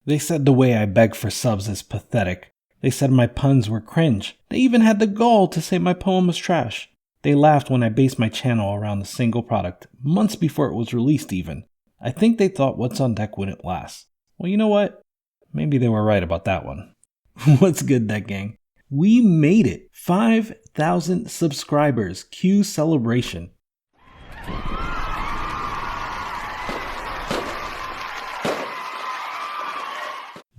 They said the way I beg for subs is pathetic. They said my puns were cringe. They even had the gall to say my poem was trash. They laughed when I based my channel around the single product, months before it was released even. I think they thought What's on Deck wouldn't last. Well, you know what? Maybe they were right about that one. What's good, Deck Gang? We made it! 5,000 subscribers. Cue celebration.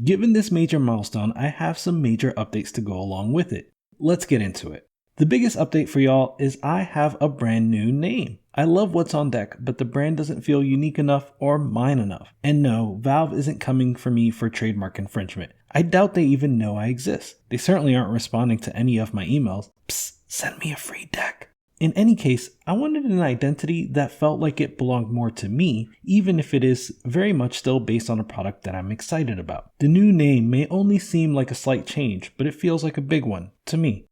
Given this major milestone, I have some major updates to go along with it. Let's get into it. The biggest update for y'all is I have a brand new name. I love What's on Deck, but the brand doesn't feel unique enough or mine enough. And no, Valve isn't coming for me for trademark infringement. I doubt they even know I exist. They certainly aren't responding to any of my emails. Psst, send me a free deck. In any case, I wanted an identity that felt like it belonged more to me, even if it is very much still based on a product that I'm excited about. The new name may only seem like a slight change, but it feels like a big one to me.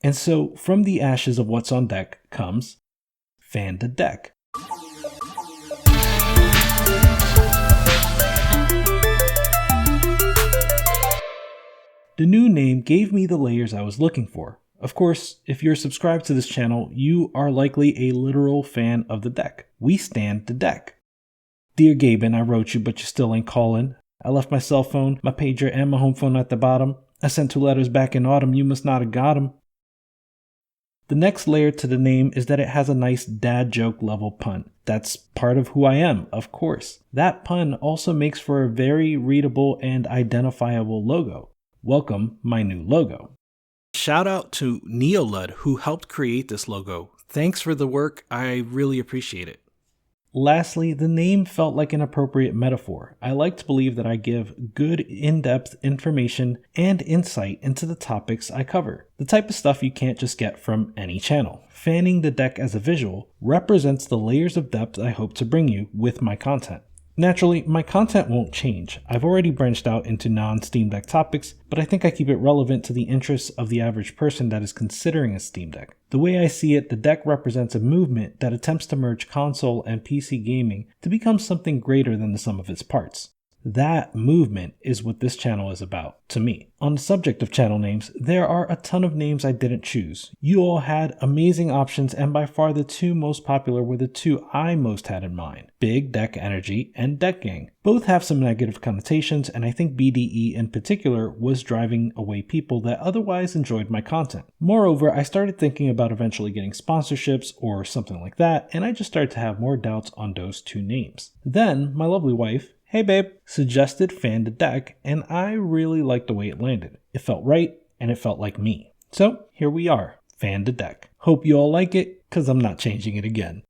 And so, from the ashes of What's on Deck comes Fan to Deck. The new name gave me the layers I was looking for. Of course, if you're subscribed to this channel, you are likely a literal fan of the deck. We stand the deck. Dear Gaben, I wrote you, but you still ain't calling. I left my cell phone, my pager, and my home phone at the bottom. I sent 2 letters back in autumn, you must not have got 'em. The next layer to the name is that it has a nice dad joke level pun. That's part of who I am, of course. That pun also makes for a very readable and identifiable logo. Welcome, my new logo. Shout out to Neolud who helped create this logo. Thanks for the work, I really appreciate it. Lastly, the name felt like an appropriate metaphor. I like to believe that I give good in-depth information and insight into the topics I cover. The type of stuff you can't just get from any channel. Fanning the deck as a visual represents the layers of depth I hope to bring you with my content. Naturally, my content won't change. I've already branched out into non-Steam Deck topics, but I think I keep it relevant to the interests of the average person that is considering a Steam Deck. The way I see it, the deck represents a movement that attempts to merge console and PC gaming to become something greater than the sum of its parts. That movement is what this channel is about, to me. On the subject of channel names, there are a ton of names I didn't choose. You all had amazing options, and by far the 2 most popular were the 2 I most had in mind, Big Deck Energy and Deck Gang. Both have some negative connotations, and I think BDE in particular was driving away people that otherwise enjoyed my content. Moreover, I started thinking about eventually getting sponsorships or something like that, and I just started to have more doubts on those 2 names. Then, my lovely wife, hey babe, suggested Fan to Deck, and I really liked the way it landed. It felt right, and it felt like me. So here we are, Fan to Deck. Hope you all like it, cause I'm not changing it again.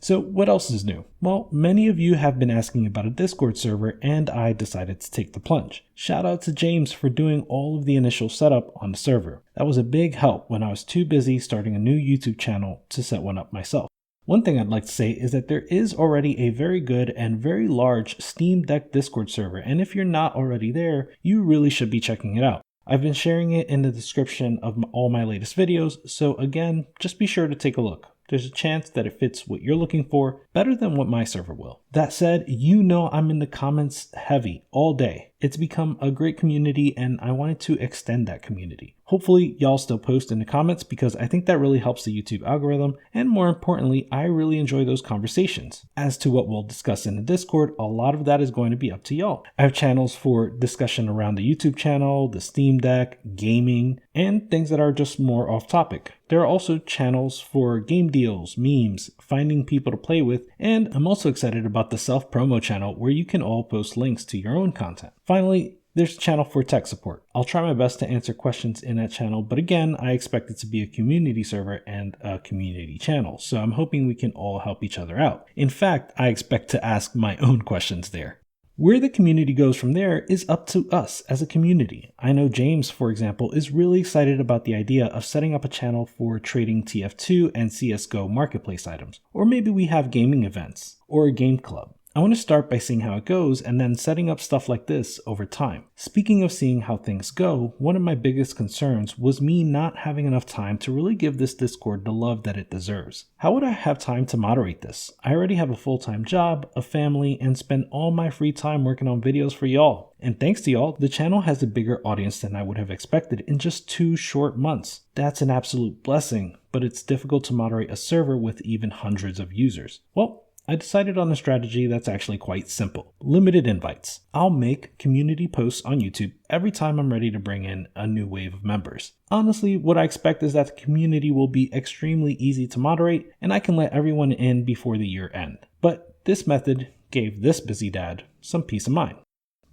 So what else is new? Well, many of you have been asking about a Discord server, and I decided to take the plunge. Shout out to James for doing all of the initial setup on the server. That was a big help when I was too busy starting a new YouTube channel to set one up myself. One thing I'd like to say is that there is already a very good and very large Steam Deck Discord server, and if you're not already there, you really should be checking it out. I've been sharing it in the description of all my latest videos, so again, just be sure to take a look. There's a chance that it fits what you're looking for better than what my server will. That said, you know I'm in the comments heavy all day. It's become a great community and I wanted to extend that community. Hopefully y'all still post in the comments because I think that really helps the YouTube algorithm, and more importantly, I really enjoy those conversations. As to what we'll discuss in the Discord, a lot of that is going to be up to y'all. I have channels for discussion around the YouTube channel, the Steam Deck, gaming, and things that are just more off topic. There are also channels for game deals, memes, finding people to play with, and I'm also excited about the self-promo channel where you can all post links to your own content. Finally, there's a channel for tech support. I'll try my best to answer questions in that channel, but again, I expect it to be a community server and a community channel, so I'm hoping we can all help each other out. In fact, I expect to ask my own questions there. Where the community goes from there is up to us as a community. I know James, for example, is really excited about the idea of setting up a channel for trading TF2 and CSGO marketplace items. Or maybe we have gaming events or a game club. I want to start by seeing how it goes and then setting up stuff like this over time. Speaking of seeing how things go, one of my biggest concerns was me not having enough time to really give this Discord the love that it deserves. How would I have time to moderate this? I already have a full-time job, a family, and spend all my free time working on videos for y'all. And thanks to y'all, the channel has a bigger audience than I would have expected in just 2 short months. That's an absolute blessing, but it's difficult to moderate a server with even hundreds of users. Well, I decided on a strategy that's actually quite simple. Limited invites. I'll make community posts on YouTube every time I'm ready to bring in a new wave of members. Honestly, what I expect is that the community will be extremely easy to moderate and I can let everyone in before the year end. But this method gave this busy dad some peace of mind.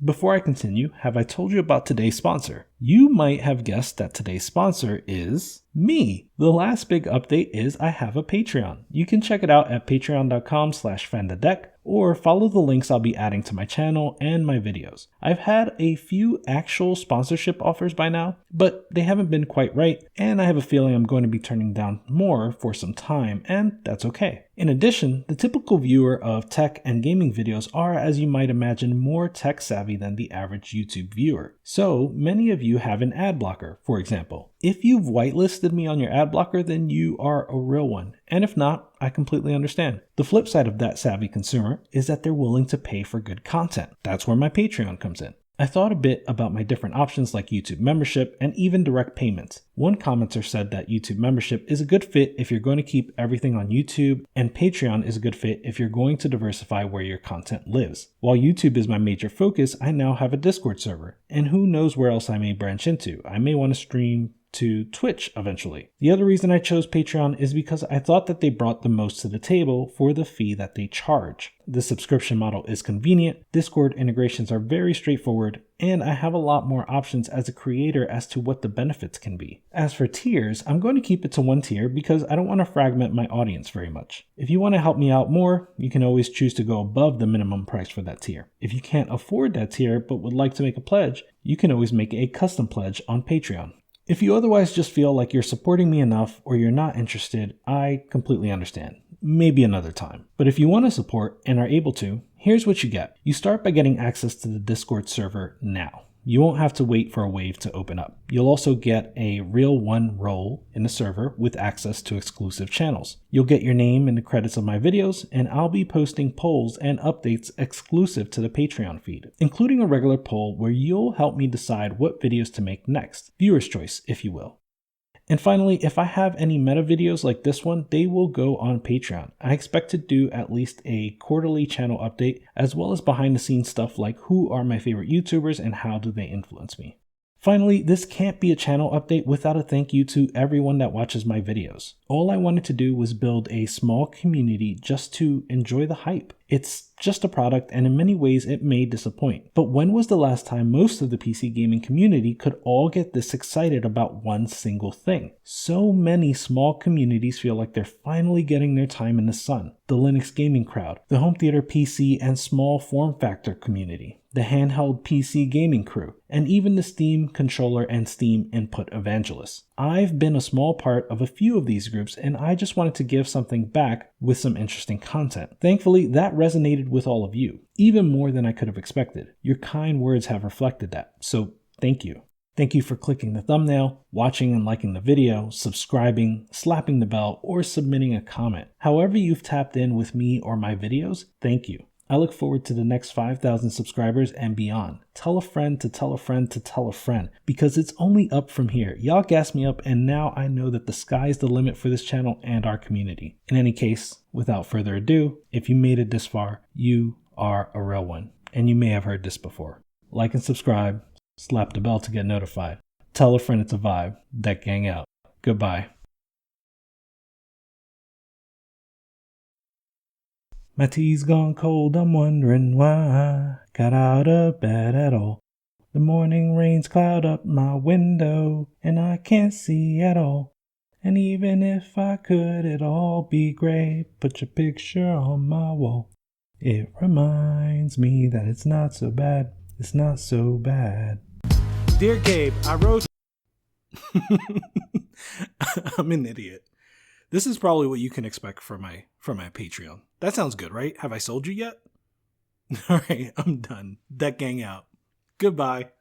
Before I continue, have I told you about today's sponsor? You might have guessed that today's sponsor is me. The last big update is I have a Patreon. You can check it out at patreon.com/fanthedeck or follow the links I'll be adding to my channel and my videos. I've had a few actual sponsorship offers by now, but they haven't been quite right, and I have a feeling I'm going to be turning down more for some time, and that's okay. In addition, the typical viewer of tech and gaming videos are, as you might imagine, more tech savvy than the average YouTube viewer. So many of you have an ad blocker, for example. If you've whitelisted me on your ad blocker, then you are a real one. And if not, I completely understand. The flip side of that savvy consumer is that they're willing to pay for good content. That's where my Patreon comes in. I thought a bit about my different options like YouTube membership and even direct payments. One commenter said that YouTube membership is a good fit if you're going to keep everything on YouTube, and Patreon is a good fit if you're going to diversify where your content lives. While YouTube is my major focus, I now have a Discord server, and who knows where else I may branch into. I may want to stream to Twitch eventually. The other reason I chose Patreon is because I thought that they brought the most to the table for the fee that they charge. The subscription model is convenient, Discord integrations are very straightforward, and I have a lot more options as a creator as to what the benefits can be. As for tiers, I'm going to keep it to one tier because I don't want to fragment my audience very much. If you want to help me out more, you can always choose to go above the minimum price for that tier. If you can't afford that tier but would like to make a pledge, you can always make a custom pledge on Patreon. If you otherwise just feel like you're supporting me enough or you're not interested, I completely understand. Maybe another time. But if you want to support and are able to, here's what you get. You start by getting access to the Discord server now. You won't have to wait for a wave to open up. You'll also get a real one role in the server with access to exclusive channels. You'll get your name in the credits of my videos, and I'll be posting polls and updates exclusive to the Patreon feed, including a regular poll where you'll help me decide what videos to make next. Viewer's choice, if you will. And finally, if I have any meta videos like this one, they will go on Patreon. I expect to do at least a quarterly channel update, as well as behind the scenes stuff like who are my favorite YouTubers and how do they influence me. Finally, this can't be a channel update without a thank you to everyone that watches my videos. All I wanted to do was build a small community just to enjoy the hype. It's just a product, and in many ways it may disappoint. But when was the last time most of the PC gaming community could all get this excited about one single thing? So many small communities feel like they're finally getting their time in the sun. The Linux gaming crowd, the home theater PC and small form factor community, the handheld PC gaming crew, and even the Steam controller and Steam input evangelists. I've been a small part of a few of these groups, and I just wanted to give something back with some interesting content. Thankfully, that resonated with all of you, even more than I could have expected. Your kind words have reflected that, so thank you. Thank you for clicking the thumbnail, watching and liking the video, subscribing, slapping the bell, or submitting a comment. However you've tapped in with me or my videos, thank you. I look forward to the next 5,000 subscribers and beyond. Tell a friend to tell a friend to tell a friend, because it's only up from here. Y'all gas me up, and now I know that the sky's the limit for this channel and our community. In any case, without further ado, if you made it this far, you are a real one, and you may have heard this before. Like and subscribe, slap the bell to get notified. Tell a friend it's a vibe. Deck gang out. Goodbye. My tea's gone cold, I'm wondering why. Got out of bed at all. The morning rains cloud up my window, and I can't see at all. And even if I could, it'd all be great. Put your picture on my wall. It reminds me that it's not so bad. It's not so bad. Dear Gabe, I wrote... I'm an idiot. This is probably what you can expect from my Patreon. That sounds good, right? Have I sold you yet? All right, I'm done. Deck gang out. Goodbye.